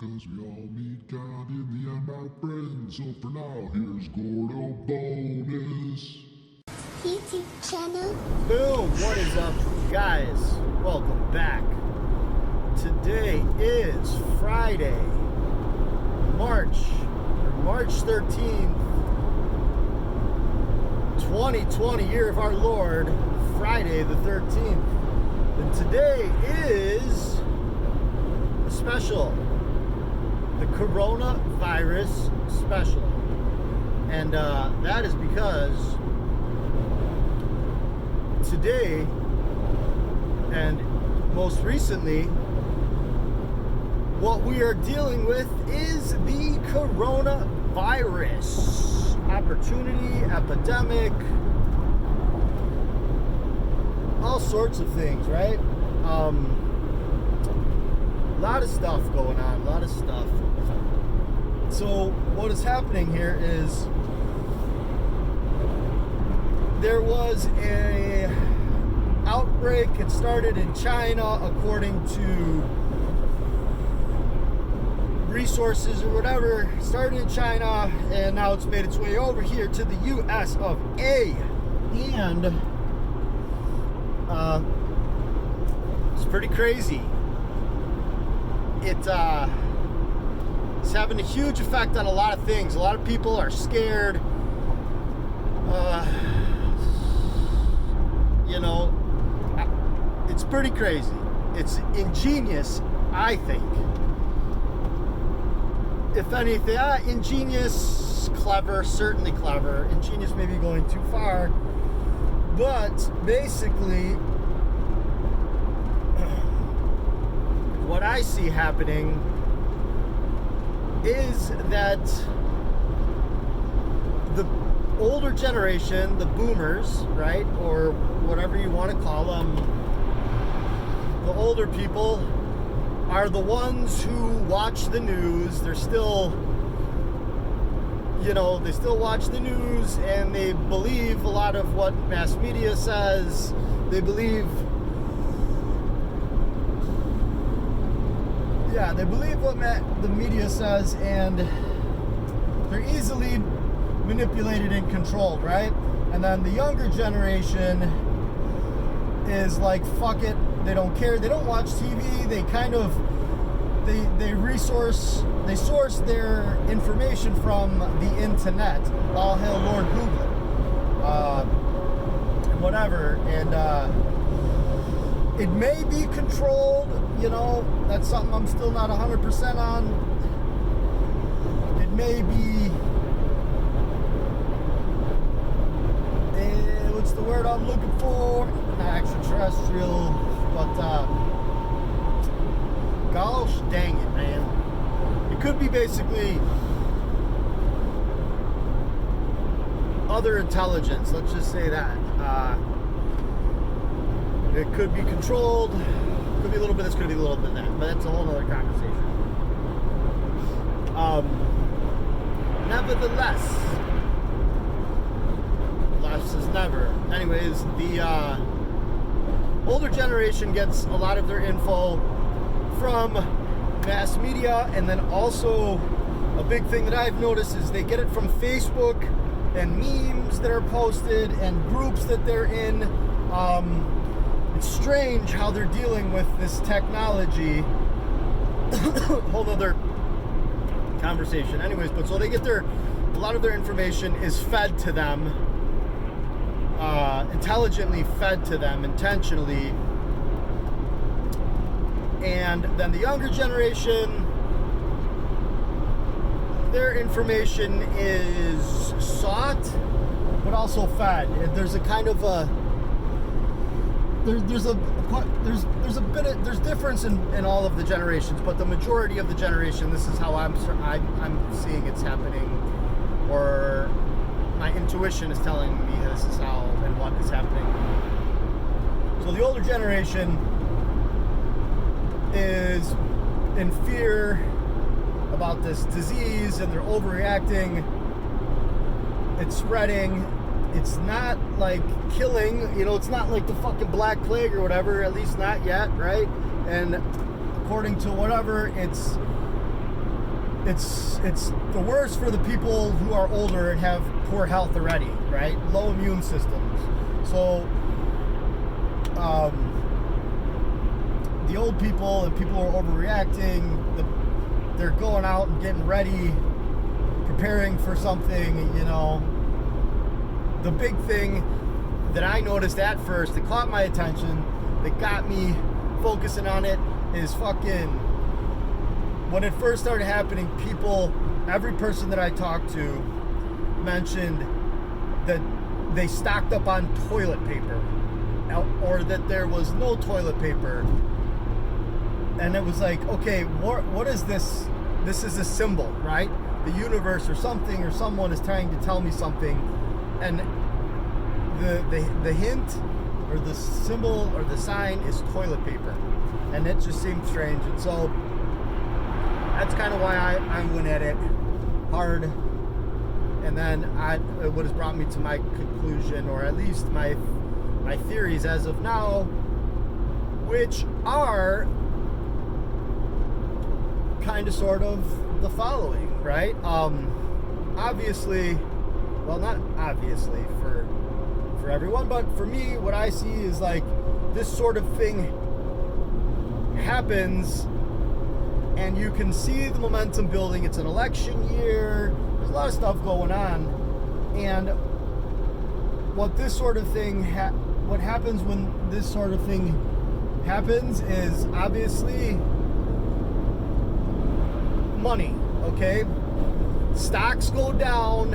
'Cause we all meet God in the end, my friends. So for now, here's Gordo bonus. YouTube channel. Boom! What is up, guys? Welcome back. Today is Friday, March 13th, 2020, year of our Lord, Friday the 13th. And today is a special, the coronavirus special. And that is because today, and most recently, what we are dealing with is the coronavirus opportunity, epidemic, all sorts of things, right? A lot of stuff going on, a lot of stuff. So what is happening here is there was a outbreak. It started in China, according to resources or whatever. It started in China, and now it's made its way over here to the US of A. And it's pretty crazy. It's having a huge effect on a lot of things. A lot of people are scared. It's pretty crazy. It's ingenious, I think. If anything, ingenious, clever, certainly clever. Ingenious maybe going too far. But basically, what I see happening is that the older generation, the boomers, right, or whatever you want to call them, the older people are the ones who watch the news. They're still, they still watch the news, and they believe a lot of what mass media says. They believe what the media says, and they're easily manipulated and controlled, right? And then the younger generation is like, fuck it, they don't care, they don't watch TV, they source their information from the internet. All hail Lord Google, whatever. And it may be controlled, that's something I'm still not 100% on. It may be, what's the word I'm looking for? Not extraterrestrial, but gosh dang it, man. It could be basically other intelligence, let's just say that. It could be controlled, could be a little bit this, could be a little bit that, but that's a whole other conversation. Nevertheless, less is never. Anyways, the older generation gets a lot of their info from mass media, and then also a big thing that I've noticed is they get it from Facebook and memes that are posted and groups that they're in. It's strange how they're dealing with this technology. Whole other conversation. Anyways, but so they get a lot of their information is fed to them, intelligently fed to them, intentionally. And then the younger generation, their information is sought, but also fed. There's a kind of a there's difference in all of the generations, but the majority of the generation, this is how I'm seeing it's happening, or my intuition is telling me this is how and what is happening. So the older generation is in fear about this disease, and they're overreacting. It's spreading. It's not like killing, it's not like the fucking Black Plague or whatever, at least not yet, right? And according to whatever, it's it's the worst for the people who are older and have poor health already, right? Low immune systems. So the old people and people who are overreacting, they're going out and getting ready, preparing for something, you know. The big thing that I noticed at first that caught my attention, that got me focusing on it, is fucking, when it first started happening, every person that I talked to mentioned that they stocked up on toilet paper, or that there was no toilet paper. And it was like, okay, what is this? This is a symbol, right? The universe or something or someone is trying to tell me something. And the hint or the symbol or the sign is toilet paper. And it just seemed strange. And so that's kind of why I went at it hard. And then what has brought me to my conclusion, or at least my theories as of now, which are kind of sort of the following, right? Obviously, well, not obviously for everyone, but for me, what I see is like this sort of thing happens and you can see the momentum building. It's an election year, there's a lot of stuff going on, and what this sort of thing what happens when this sort of thing happens is obviously money, okay? Stocks go down,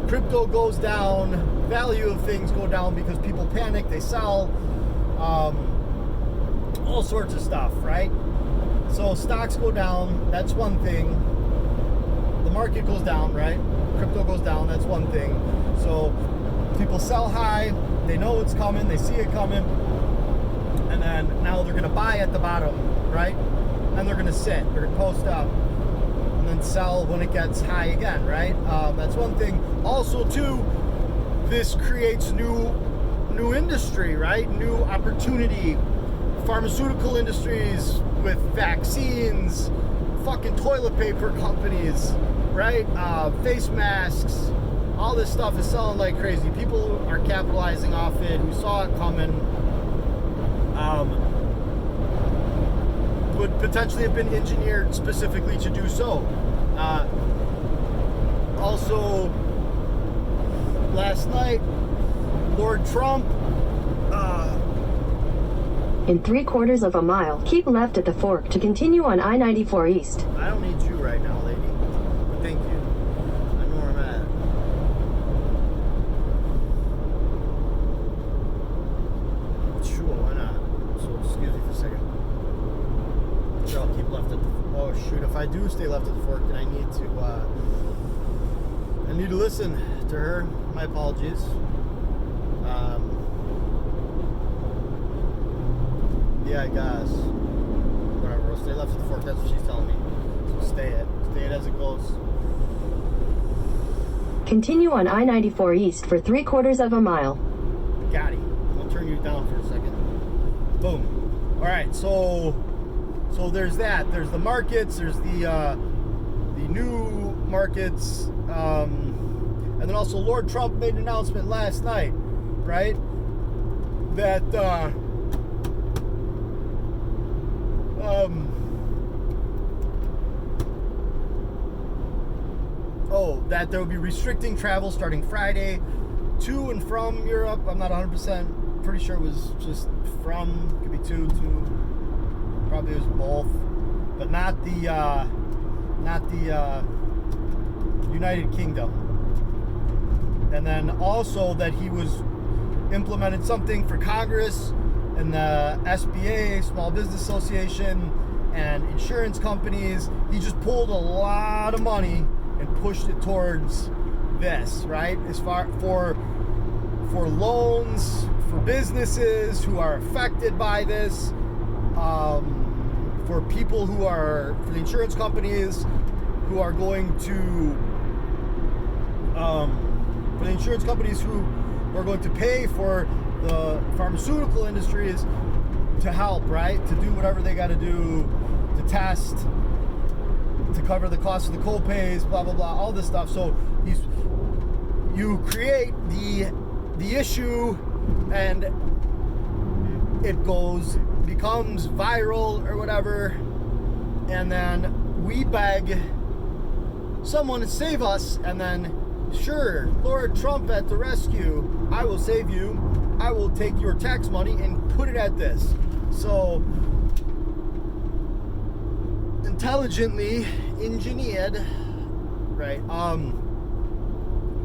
crypto goes down, value of things go down because people panic, they sell, all sorts of stuff, right? So stocks go down, that's one thing. The market goes down, right? Crypto goes down, that's one thing. So people sell high, they know it's coming, they see it coming, and then now they're gonna buy at the bottom, right? And they're gonna sit, they're gonna post up, and then sell when it gets high again, right? That's one thing. Also, too, this creates new industry, right? New opportunity. Pharmaceutical industries with vaccines, fucking toilet paper companies, right? Face masks, all this stuff is selling like crazy. People are capitalizing off it who saw it coming. Would potentially have been engineered specifically to do so. Also, last night, Lord Trump. In 3/4 of a mile, keep left at the fork to continue on I-94 East. I don't need you right now, lady. But thank you. I know where I'm at. Sure, why not? So, excuse me for a second. Sure, I'll keep left at the... Oh, shoot. If I do stay left at the fork, then I need to listen to her. My apologies. Yeah, I guess. Whatever. I'll stay left at the fork. That's what she's telling me. So stay it as it goes. Continue on I-94 East for 3/4 of a mile. Got it. I'll turn you down for a second. Boom. All right. So there's that. There's the markets. There's the new markets. And then also Lord Trump made an announcement last night, right? That that there will be restricting travel starting Friday to and from Europe. I'm not 100% pretty sure it was just from, could be to, probably it was both, but not the United Kingdom. And then also that he was implemented something for Congress and the SBA, Small Business Association, and insurance companies. He just pulled a lot of money and pushed it towards this, right? As far for loans for businesses who are affected by this, for people who are, for the insurance companies who are going to, for the insurance companies who are going to pay for the pharmaceutical industries to help, right? To do whatever they got to do to test, to cover the cost of the co-pays, blah, blah, blah, all this stuff. So you create the issue, and it becomes viral or whatever, and then we beg someone to save us, and then, sure, Lord Trump at the rescue, I will save you, I will take your tax money and put it at this. So, intelligently engineered, right?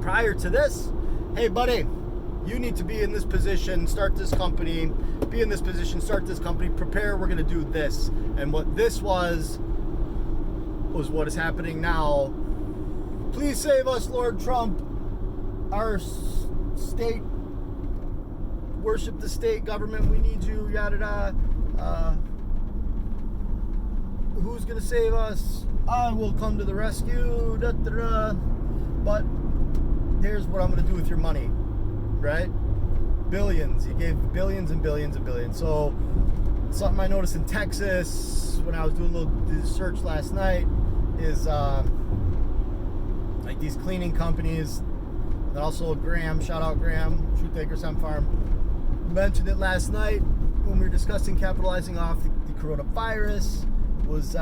Prior to this, hey buddy, you need to be in this position, start this company, be in this position, start this company, prepare, we're gonna do this. And what this was what is happening now. Please save us, Lord Trump. Our state, worship the state government, we need you, yada yada. Who's gonna save us? I will come to the rescue, da, da, da. But here's what I'm gonna do with your money, right? Billions. He gave billions and billions and billions. So something I noticed in Texas when I was doing a little search last night is like these cleaning companies, and also Graham, shout out Graham, Truth Acres Hemp Farm, mentioned it last night when we were discussing capitalizing off the coronavirus, was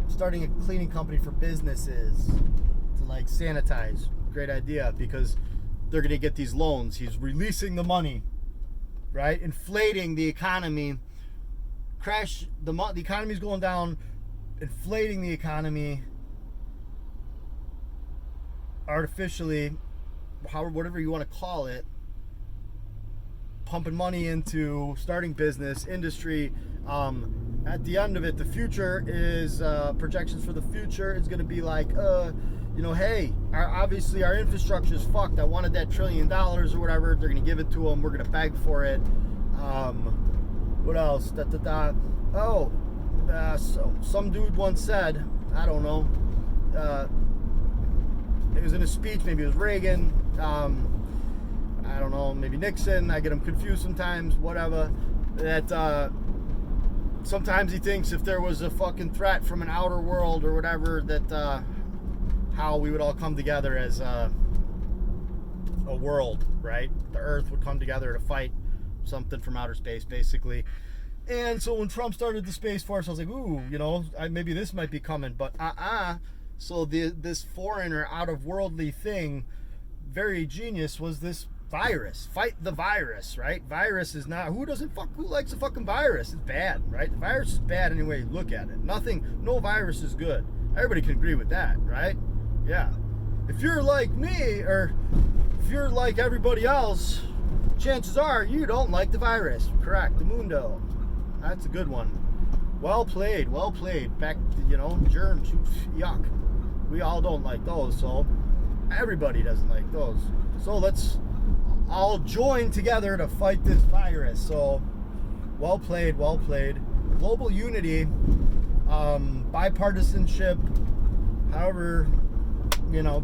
starting a cleaning company for businesses to like sanitize. Great idea, because they're going to get these loans. He's releasing the money, right? Inflating the economy. The economy's going down, inflating the economy artificially, whatever you want to call it, pumping money into starting business, industry. At the end of it, the future is, projections for the future is going to be like, hey, obviously our infrastructure is fucked. I wanted that $1 trillion or whatever. They're going to give it to them. We're going to beg for it. What else? So some dude once said, I don't know, it was in a speech, maybe it was Reagan, I don't know, maybe Nixon, I get them confused sometimes, whatever, that sometimes he thinks if there was a fucking threat from an outer world or whatever, that how we would all come together as a world, right? The earth would come together to fight something from outer space, basically. And so when Trump started the Space Force, I was like, ooh, maybe this might be coming, but so this foreign or out of worldly thing, very genius, was this virus. Fight the virus, right? Virus is not, who likes a fucking virus? It's bad, right? The virus is bad any way you look at it. No virus is good. Everybody can agree with that, right? Yeah. If you're like me, or if you're like everybody else, chances are you don't like the virus. Correct. The mundo. That's a good one. Well played. Back, germs, yuck. We all don't like those, so everybody doesn't like those. So let's all join together to fight this virus. So, well played. Global unity, bipartisanship, however,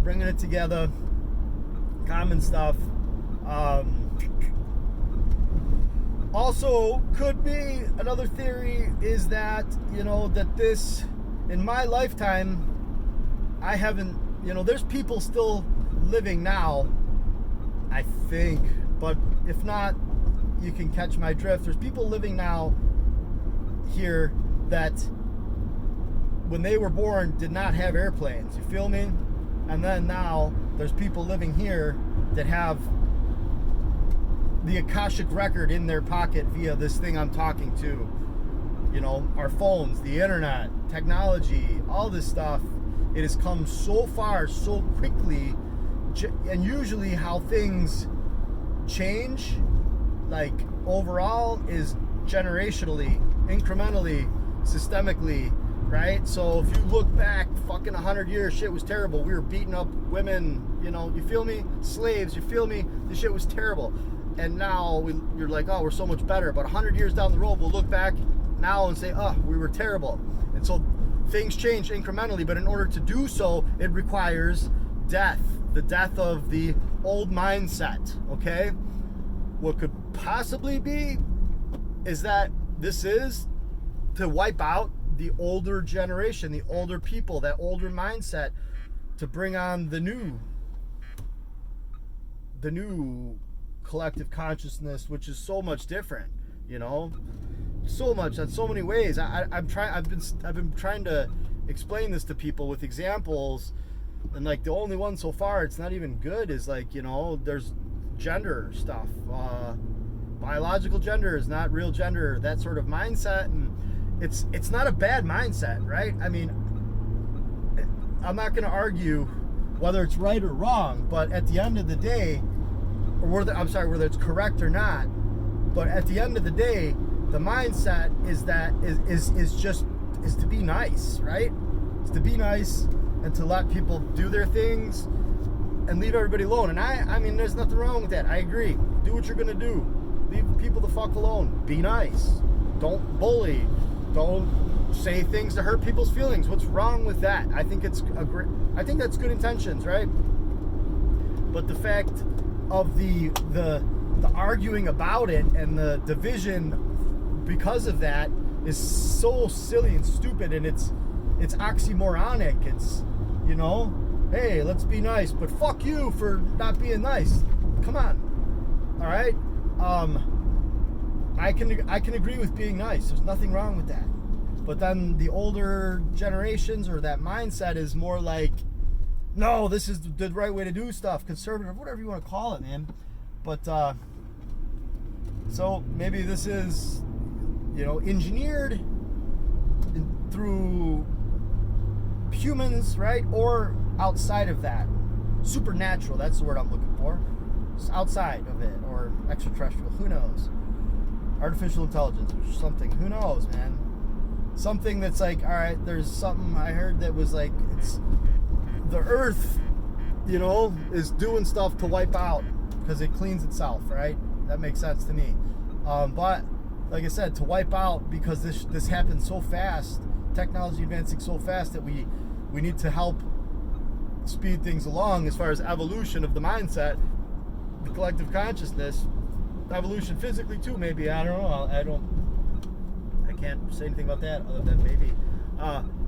bringing it together, common stuff. Also, could be another theory is that, that this, in my lifetime, I haven't, there's people still living now, I think, but if not, you can catch my drift. There's people living now here that when they were born did not have airplanes, you feel me? And then now there's people living here that have the Akashic record in their pocket via this thing I'm talking to. Our phones, the internet, technology, all this stuff. It has come so far so quickly, and usually how things change, like overall, is generationally, incrementally, systemically, right? So if you look back fucking 100 years, shit was terrible. We were beating up women, you feel me? Slaves, you feel me? This shit was terrible. And now you're like, oh, we're so much better. But 100 years down the road, we'll look back now and say, oh, we were terrible. And so things change incrementally, but in order to do so, it requires death. The death of the old mindset, okay? What could possibly be is that this is to wipe out the older generation, the older people, that older mindset, to bring on the new collective consciousness, which is so much different, so much in so many ways. I've been trying to explain this to people with examples, and like the only one so far it's not even good is like, there's gender stuff. Biological gender is not real gender, that sort of mindset, and it's not a bad mindset, right? I mean, I'm not going to argue whether it's right or wrong, but at the end of the day, or whether it's correct or not, but at the end of the day, the mindset is to be nice, right? It's to be nice and to let people do their things and leave everybody alone. And I mean, there's nothing wrong with that. I agree. Do what you're gonna do. Leave people the fuck alone. Be nice. Don't bully. Don't say things to hurt people's feelings. What's wrong with that? I think that's good intentions, right? But the fact of the arguing about it and the division because of that is so silly and stupid, and it's oxymoronic. It's, hey, let's be nice, but fuck you for not being nice. Come on. All right? I can agree with being nice. There's nothing wrong with that. But then the older generations, or that mindset, is more like, no, this is the right way to do stuff, conservative, whatever you want to call it, man. But so maybe this is, engineered through humans, right? Or outside of that, supernatural. That's the word I'm looking for. It's outside of it, or extraterrestrial. Who knows? Artificial intelligence or something. Who knows, man? Something that's like, all right, there's something I heard that was like, it's the Earth, is doing stuff to wipe out because it cleans itself, right? That makes sense to me. But like I said, to wipe out because this happened so fast, technology advancing so fast that we need to help speed things along as far as evolution of the mindset, the collective consciousness, evolution physically too, maybe. I don't know. I can't say anything about that other than maybe.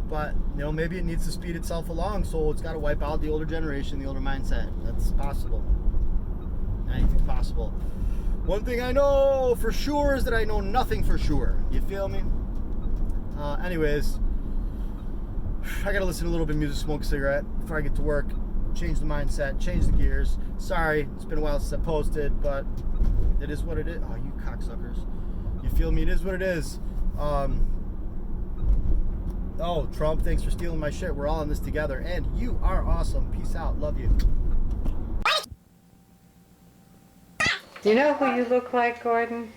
But maybe it needs to speed itself along, so it's got to wipe out the older generation, the older mindset. That's possible. Anything's possible. One thing I know for sure is that I know nothing for sure. You feel me? Anyways, I gotta listen to a little bit of music, smoke a cigarette before I get to work, change the mindset, change the gears. Sorry, it's been a while since I posted, but it is what it is. Oh, you cocksuckers. You feel me? It is what it is. Oh, Trump, thanks for stealing my shit. We're all in this together, and you are awesome. Peace out. Love you. Do you know who you look like, Gordon?